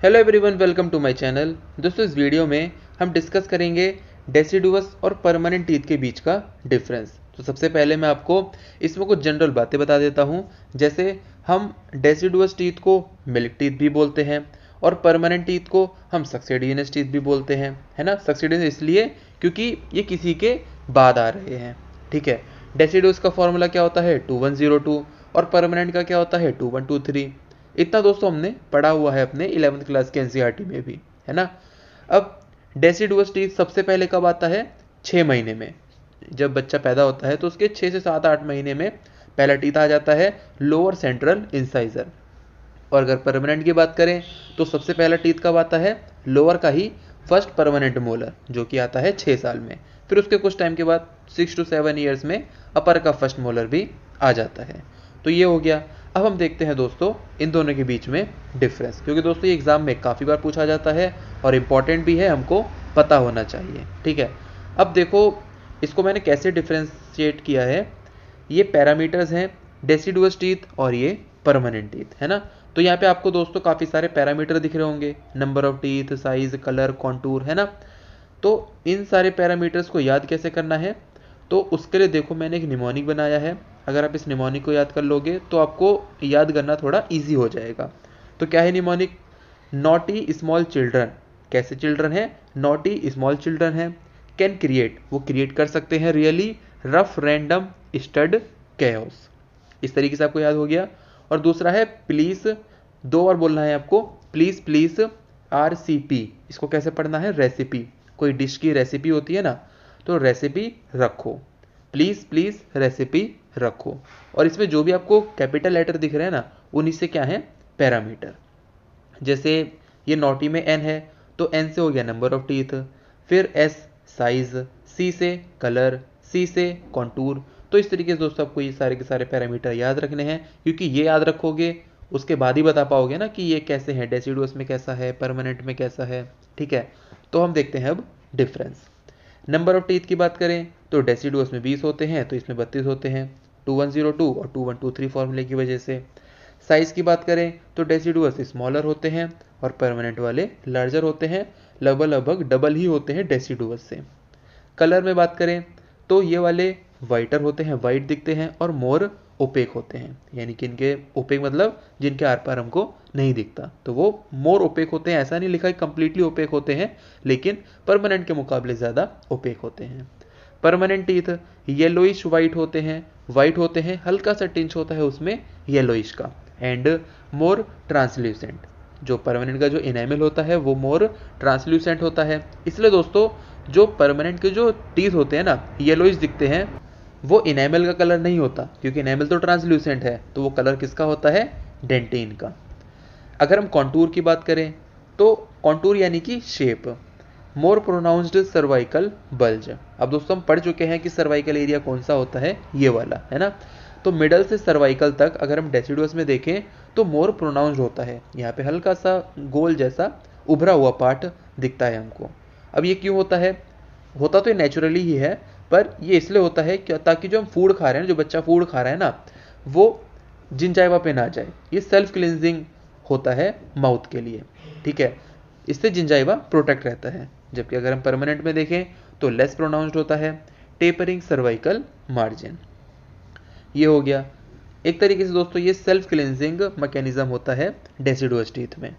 Hello everyone, welcome to my channel. दोस्तों, इस video में हम डिस्कस करेंगे डेसिडुअस और परमानेंट टीथ के बीच का डिफरेंस। तो सबसे पहले मैं आपको इसमें कुछ जनरल बातें बता देता हूँ। जैसे हम डेसिडुअस टीथ को मिल्क टीथ भी बोलते हैं और परमानेंट टीथ को हम सक्सेडियस टीथ भी बोलते हैं, है ना। सक्सेडियस इसलिए क्योंकि ये किसी के बाद आ रहे हैं, ठीक है। डेसिडुअस का फॉर्मूला क्या होता है 2102 और परमानेंट का क्या होता है 2123। इतना दोस्तों हमने पढ़ा हुआ है अपने 11th क्लास के एनसीईआरटी में भी, है ना। अब डेसिडुअस टीथ सबसे पहले कब आता है? 6 महीने में। जब बच्चा पैदा होता है तो उसके 6 से 7-8 महीने में पहला टीथ आ जाता है लोअर सेंट्रल इंसाइजर। और अगर परमानेंट की बात करें तो सबसे पहला टीथ कब आता है? लोअर का ही फर्स्ट परमानेंट मोलर, जो कि आता है 6 साल में। फिर उसके कुछ टाइम के बाद 6 to 7 ईयर्स में अपर का फर्स्ट मोलर भी आ जाता है। तो ये हो गया। अब हम देखते हैं दोस्तों इन दोनों के बीच में डिफरेंस, क्योंकि दोस्तों ये एग्जाम में काफ़ी बार पूछा जाता है और इम्पॉर्टेंट भी है, हमको पता होना चाहिए, ठीक है। अब देखो इसको मैंने कैसे डिफ्रेंशिएट किया है। ये पैरामीटर्स हैं डेसिडुअस टीथ और ये परमानेंट टीथ, है ना। तो यहाँ पे आपको दोस्तों काफ़ी सारे पैरामीटर दिख रहे होंगे, number of teeth, size, colour, contour, है ना। तो इन सारे पैरामीटर्स को याद कैसे करना है, तो उसके लिए देखो मैंने एक निमोनिक बनाया है। अगर आप इस निमोनिक को याद कर लोगे तो आपको याद करना थोड़ा इजी हो जाएगा। तो क्या है निमोनिक? Naughty small children. कैसे चिल्ड्रन है? नॉटी स्मॉल चिल्ड्रन है। कैन क्रिएट, वो क्रिएट कर सकते हैं really rough random stud chaos. इस तरीके से आपको याद हो गया। और दूसरा है प्लीज, 2 बार बोलना है आपको, प्लीज प्लीज RCP। इसको कैसे पढ़ना है? रेसिपी। कोई डिश की रेसिपी होती है ना, तो रेसिपी रखो, प्लीज प्लीज रेसिपी रखो। और इसमें जो भी आपको कैपिटल लेटर दिख रहे हैं ना, उन्हीं से क्या है? पैरामीटर। जैसे ये नॉटी में N है तो N से हो गया नंबर ऑफ टीथ, फिर S साइज, C से कलर, C से कॉन्टूर। तो इस तरीके से दोस्तों आपको ये सारे के सारे पैरामीटर याद रखने हैं, क्योंकि ये याद रखोगे उसके बाद ही बता पाओगे ना कि ये कैसे हैं, डेसिडुअस में कैसा है, परमानेंट में कैसा है, ठीक है। तो हम देखते हैं अब डिफरेंस। नंबर ऑफ टीथ की बात करें तो डेसिडुअस में 20 होते हैं, तो इसमें 32 होते हैं 2102 और 2123 फॉर्मूले की वजह से। साइज की बात करें तो डेसिडुअस स्मॉलर होते हैं और परमानेंट वाले लार्जर होते हैं, लगभग लगभग डबल ही होते हैं डेसिडुअस से। कलर में बात करें तो ये वाले वाइटर होते हैं, वाइट दिखते हैं और मोर ओपेक होते हैं, यानी कि इनके ओपेक मतलब जिनके आर पार हमको नहीं दिखता, तो वो मोर ओपेक होते हैं। ऐसा नहीं लिखा है कंप्लीटली ओपेक होते हैं, लेकिन परमानेंट के मुकाबले ज़्यादा ओपेक होते हैं। परमानेंट टीथ येलोइश वाइट होते हैं, वाइट होते हैं, हल्का सा टिंच होता है उसमें येलोइश का, एंड मोर ट्रांसल्यूसेंट। जो परमानेंट का जो इनेमल होता है वो मोर ट्रांसल्यूसेंट होता है। इसलिए दोस्तों जो परमानेंट के जो टीथ होते हैं ना, येलोइश दिखते हैं, वो इनेमल का कलर नहीं होता, क्योंकि इनेमल तो ट्रांसल्यूसेंट है, तो वो कलर किसका होता है? डेंटेन का। अगर हम कॉन्टूर की बात करें तो कॉन्टूर यानी कि शेप, मोर प्रोनाउंस्ड सर्वाइकल बल्ज। अब दोस्तों हम पढ़ चुके हैं कि सर्वाइकल एरिया कौन सा होता है, ये वाला, है ना। तो मिडल से सर्वाइकल तक अगर हम डेसिडुअस में देखें तो मोर प्रोनाउंस्ड होता है। यहाँ पे हल्का सा गोल जैसा उभरा हुआ पार्ट दिखता है हमको। अब ये क्यों होता है? होता तो ये नेचुरली ही है, पर ये इसलिए होता है कि ताकि जो हम फूड खा रहे हैं, जो बच्चा फूड खा रहा है ना, वो जिंजाइवा पे ना जाए। ये सेल्फ क्लिनजिंग होता है माउथ के लिए, ठीक है। इससे जिंजाइवा प्रोटेक्ट रहता है। जबकि अगर हम परमानेंट में देखें तो लेस प्रोनाउंस्ड होता है, टेपरिंग सर्वाइकल मार्जिन। ये हो गया एक तरीके से दोस्तों, ये सेल्फ क्लिनजिंग मैकेनिज्म होता है डेसिडुअस टीथ में।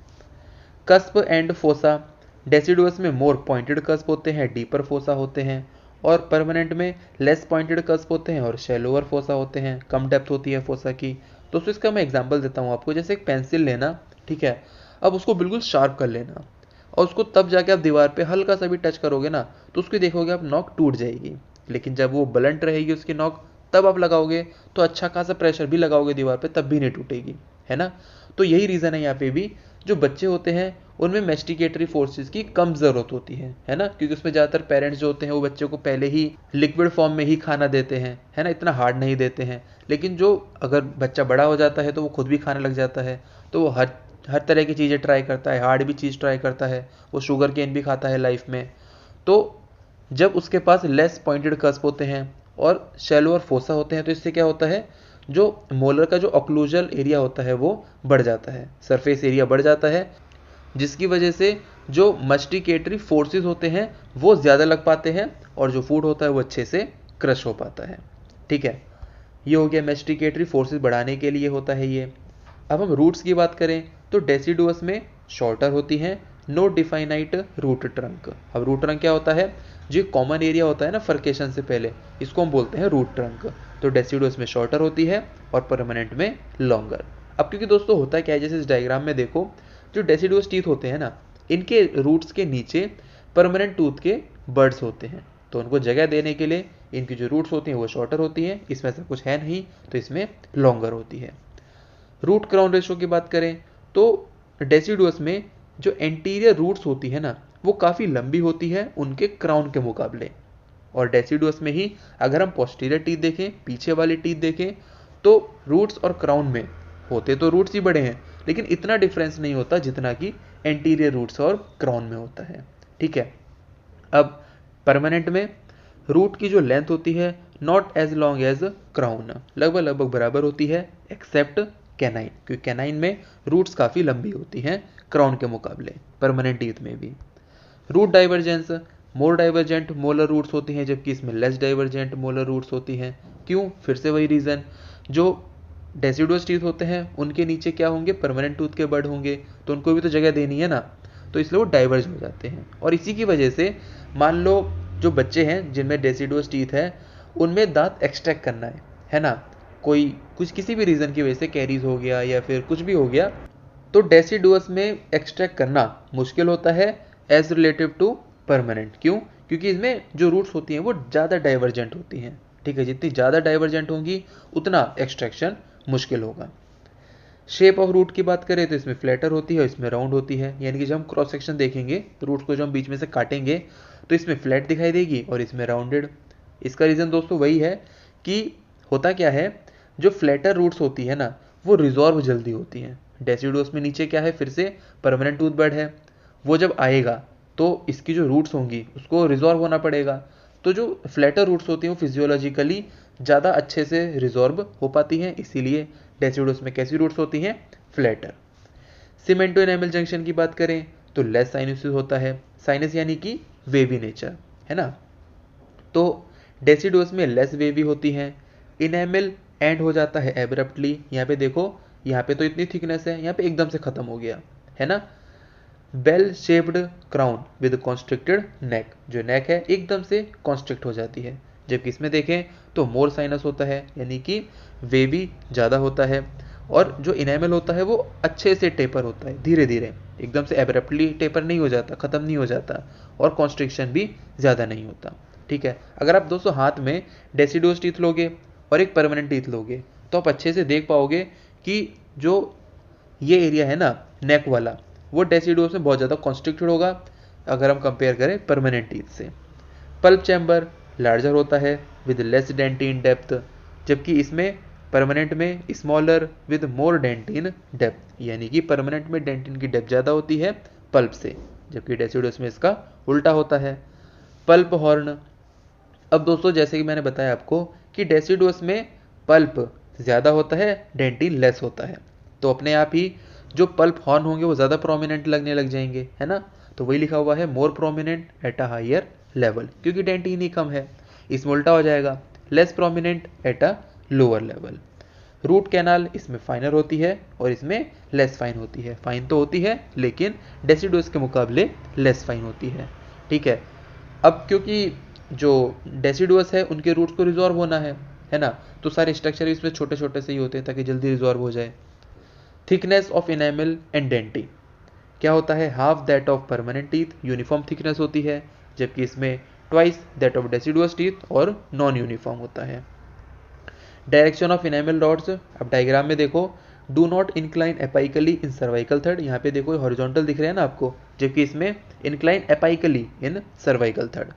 कस्प एंड फोसा, डेसिडुअस में मोर पॉइंटेड कस्प होते हैं, डीपर फोसा होते हैं, और परमानेंट में लेस पॉइंटेड कस्प होते हैं और शैलोअर फोसा होते हैं, कम डेप्थ होती है फोसा की। दोस्तों इसका मैं एग्जांपल देता हूँ आपको। जैसे एक पेंसिल लेना, ठीक है, अब उसको बिल्कुल शार्प कर लेना, और उसको तब जाके आप दीवार पे हल्का सा भी टच करोगे ना, तो उसको देखोगे आप नॉक टूट जाएगी। लेकिन जब वो ब्लंट रहेगी उसकी नॉक, तब आप लगाओगे तो अच्छा खासा प्रेशर भी लगाओगे दीवार पे, तब भी नहीं टूटेगी, है ना। तो यही रीज़न है यहाँ पे भी, जो बच्चे होते हैं उनमें मेस्टिकेटरी फोर्सेस की कम ज़रूरत होती है ना, क्योंकि उसमें ज़्यादातर पेरेंट्स जो होते हैं वो बच्चे को पहले ही लिक्विड फॉर्म में ही खाना देते हैं, है ना, इतना हार्ड नहीं देते हैं। लेकिन जो अगर बच्चा बड़ा हो जाता है तो वो खुद भी खाने लग जाता है, तो वो हर तरह की चीज़ें ट्राई करता है, हार्ड भी चीज़ ट्राई करता है, वो शुगर केन भी खाता है लाइफ में। तो जब उसके पास लेस पॉइंटेड कस्प होते हैं और शैलो और फोसा होते हैं, तो इससे क्या होता है, जो मोलर का जो ऑक्लूजल एरिया होता है वो बढ़ जाता है, सरफेस एरिया बढ़ जाता है, जिसकी वजह से जो मस्टिकेटरी फोर्सेस होते हैं वो ज़्यादा लग पाते हैं और जो फूड होता है वो अच्छे से क्रश हो पाता है। ठीक है, ये हो गया मेस्टिकेटरी फोर्सेस बढ़ाने के लिए होता है ये। अब हम रूट्स की बात करें तो डेसिडुअस में शॉर्टर होती हैं, नो डिफाइनाइट रूट ट्रंक। अब रूट ट्रंक क्या होता है, जो कॉमन एरिया होता है ना फर्केशन से पहले, इसको हम बोलते हैं रूट ट्रंक। तो डेसिडुअस में शॉर्टर होती है और परमानेंट में लॉन्गर। अब क्योंकि दोस्तों होता क्या है, जैसे इस डायग्राम में देखो, जो डेसिडुअस टीथ होते हैं ना, इनके रूट्स के नीचे परमानेंट टूथ के बर्ड्स होते हैं, तो उनको जगह देने के लिए इनकी जो रूट्स होती हैं वो शॉर्टर होती हैं। इसमें ऐसा कुछ है नहीं, तो इसमें लॉन्गर होती है। रूट क्राउन रेशो की बात करें तो डेसिडुअस में जो एंटीरियर रूट्स होती है ना, वो काफ़ी लंबी होती है उनके क्राउन के मुकाबले। और डेसिडुअस में ही अगर हम पोस्टीरियर टीथ देखें, पीछे वाली टीथ देखें, तो रूट्स और क्राउन में होते तो रूट्स ही बड़े हैं, लेकिन इतना डिफरेंस नहीं होता जितना कि एंटीरियर रूट्स और क्राउन में होता है। ठीक है, अब परमानेंट में रूट की जो लेंथ होती है not as long as crown, लगभग बराबर होती है एक्सेप्ट कैनाइन, क्योंकि कैनाइन में रूट्स काफ़ी लंबी होती हैं क्राउन के मुकाबले, परमानेंट टीथ में भी। रूट डाइवर्जेंस, मोर डाइवर्जेंट मोलर रूट्स होती हैं जबकि इसमें लेस डाइवर्जेंट मोलर रूट्स होती हैं। क्यों? फिर से वही रीज़न, जो डेसिडुअस टीथ होते हैं उनके नीचे क्या होंगे, परमानेंट टूथ के बर्ड होंगे, तो उनको भी तो जगह देनी है ना, तो इसलिए वो डाइवर्ज हो जाते हैं। और इसी की वजह से मान लो जो बच्चे हैं जिनमें डेसिडुअस टीथ है, उनमें दांत एक्सट्रैक्ट करना है ना, कुछ किसी भी रीज़न की वजह से कैरीज हो गया या फिर कुछ भी हो गया, तो डेसिडुअस में एक्सट्रैक्ट करना मुश्किल होता है एज रिलेटिव टू परमानेंट। क्यों? क्योंकि इसमें जो रूट्स होती हैं वो ज़्यादा डाइवर्जेंट होती हैं। ठीक है, जितनी ज़्यादा डाइवर्जेंट होंगी उतना एक्सट्रैक्शन मुश्किल होगा। शेप ऑफ रूट की बात करें तो इसमें फ्लैटर होती है और इसमें राउंड होती है, यानी कि जब हम क्रॉस सेक्शन देखेंगे रूट्स को, जो हम बीच में से काटेंगे तो इसमें फ्लैट दिखाई देगी और इसमें राउंडेड। इसका रीज़न दोस्तों वही है कि होता क्या है, जो फ्लैटर रूट्स होती है ना वो रिजॉर्व जल्दी होती हैं। डेसिडुअस में नीचे क्या है, फिर से परमानेंट टूथ बर्ड है, वो जब आएगा तो इसकी जो रूट्स होंगी उसको रिजॉर्व होना पड़ेगा, तो जो फ्लैटर रूट्स होती हैं वो फिजियोलॉजिकली ज़्यादा अच्छे से रिजॉर्व हो पाती हैं, इसीलिए डेसिडुअस में कैसी रूट्स होती हैं, फ्लैटर। सीमेंटो एनामल जंक्शन की बात करें तो लेस साइनसिस होता है, साइनस यानी कि वेवी नेचर, है ना, तो डेसिडुअस में लेस वेवी होती हैं। इनेमल एंड हो जाता है एब्रप्टली, यहाँ पे देखो, यहाँ पे तो इतनी थिकनेस है, यहाँ पे एकदम से खत्म हो गया है ना। Bell shaped crown with constricted neck, जो नेक है एकदम से कॉन्स्ट्रिक्ट हो जाती है, जबकि इसमें देखें तो मोर साइनस होता है, यानी कि वेवी ज़्यादा होता है। और जो इनेमल होता है वो अच्छे से टेपर होता है, धीरे धीरे, एकदम से एब्रप्टली टेपर नहीं हो जाता, ख़त्म नहीं हो जाता, और कॉन्स्ट्रिक्शन भी ज़्यादा नहीं होता। ठीक है, अगर आप दोस्तों हाथ में डेसिडुअस टीथ लोगे और एक परमानेंट टीथ लोगे तो आप अच्छे से देख पाओगे कि जो ये एरिया है ना नेक वाला, वो डेसिडुअस में बहुत ज़्यादा कॉन्स्ट्रिक्टेड होगा अगर हम कंपेयर करें परमानेंट टीथ से। पल्प चैम्बर लार्जर होता है विद लेस डेंटिन डेप्थ, जबकि इसमें परमानेंट में smaller with more dentin depth, यानी कि परमानेंट में डेंटिन की डेप्थ ज़्यादा होती है पल्प से, जबकि डेसिडुअस में इसका उल्टा होता है। पल्प हॉर्न, अब दोस्तों जैसे कि मैंने बताया आपको कि डेसिडुअस में पल्प ज़्यादा होता है, डेंटिन लेस होता है, तो अपने आप ही जो पल्प हॉर्न होंगे वो ज़्यादा प्रोमिनेंट लगने लग जाएंगे, है ना, तो वही लिखा हुआ है more prominent at a higher level, क्योंकि डेंटिन ही कम है। इसमें उल्टा हो जाएगा less prominent at a lower level. Root canal इसमें फाइनर होती है और इसमें लेस फाइन होती है, फाइन तो होती है लेकिन डेसिडुअस के मुकाबले लेस फाइन होती है। ठीक है, अब क्योंकि जो डेसिडुअस है उनके रूट्स को रिजॉर्व होना है ना, तो सारे स्ट्रक्चर इसमें छोटे छोटे से ही होते हैं ताकि जल्दी रिजॉर्व हो जाए। Thickness of enamel and dentine क्या होता है, half that of permanent teeth, uniform thickness होती है, जबकि इसमें twice that of deciduous teeth और नॉन यूनिफॉर्म होता है। डायरेक्शन ऑफ इनेमल रॉड्स, अब डायग्राम में देखो, do not incline apically in cervical third, यहाँ पे देखो हॉरिजॉन्टल दिख रहे हैं ना आपको, जबकि इसमें incline apically in cervical third.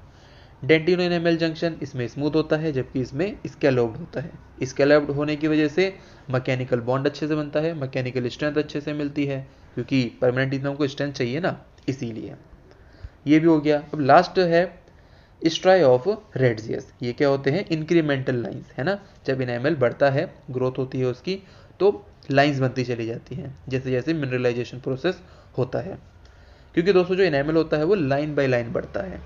डेंटिनो enamel junction इसमें स्मूथ होता है जबकि इसमें स्कैलोप्ड होता है। स्कैलोप्ड होने की वजह से मैकेनिकल बॉन्ड अच्छे से बनता है, मैकेनिकल स्ट्रेंथ अच्छे से मिलती है, क्योंकि परमानेंट टीथ में हमको स्ट्रेंथ चाहिए ना, इसीलिए। ये भी हो गया। अब लास्ट है स्ट्राई ऑफ रेड्जियस, ये क्या होते हैं, इंक्रीमेंटल लाइंस, है ना, जब इनेमल बढ़ता है, ग्रोथ होती है उसकी, तो लाइंस बनती चली जाती हैं जैसे जैसे मिनरलाइजेशन प्रोसेस होता है। क्योंकि दोस्तों जो इनेमल होता है वो लाइन बाय लाइन बढ़ता है।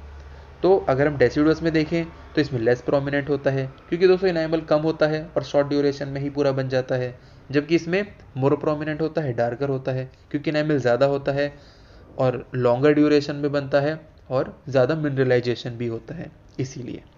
तो अगर हम डेसिडुअस में देखें तो इसमें लेस प्रोमिनेंट होता है, क्योंकि दोस्तों इनेमल कम होता है और शॉर्ट ड्यूरेशन में ही पूरा बन जाता है। जबकि इसमें मोर प्रोमिनेंट होता है, डार्कर होता है, क्योंकि इनेमल ज़्यादा होता है और लॉन्गर ड्यूरेशन में बनता है और ज़्यादा मिनरलाइजेशन भी होता है इसीलिए।